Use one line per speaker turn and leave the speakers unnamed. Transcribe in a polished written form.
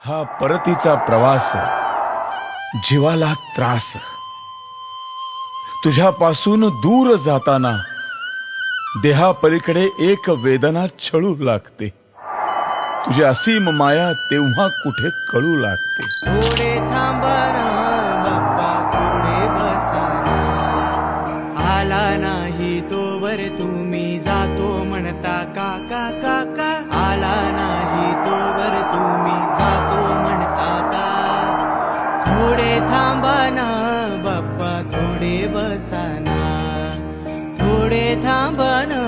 हा परतीचा प्रवास जीवाला त्रास, तुझ्यापासून दूर जाताना देहापलीकडे एक वेदना छळू लागते। तुझी असीम माया तेव्हा कुठे कळू लागते।
थोडे थांबा ना बाप्पा, थोडे बसा ना, आला नाही तोवर तुम्ही जातो म्हणता काका काका, आला नाही तोवर तुम्ही जातो म्हणता का। थोडे थांबा ना बाप्पा, थोडे बसा ना, थोडे थांबा ना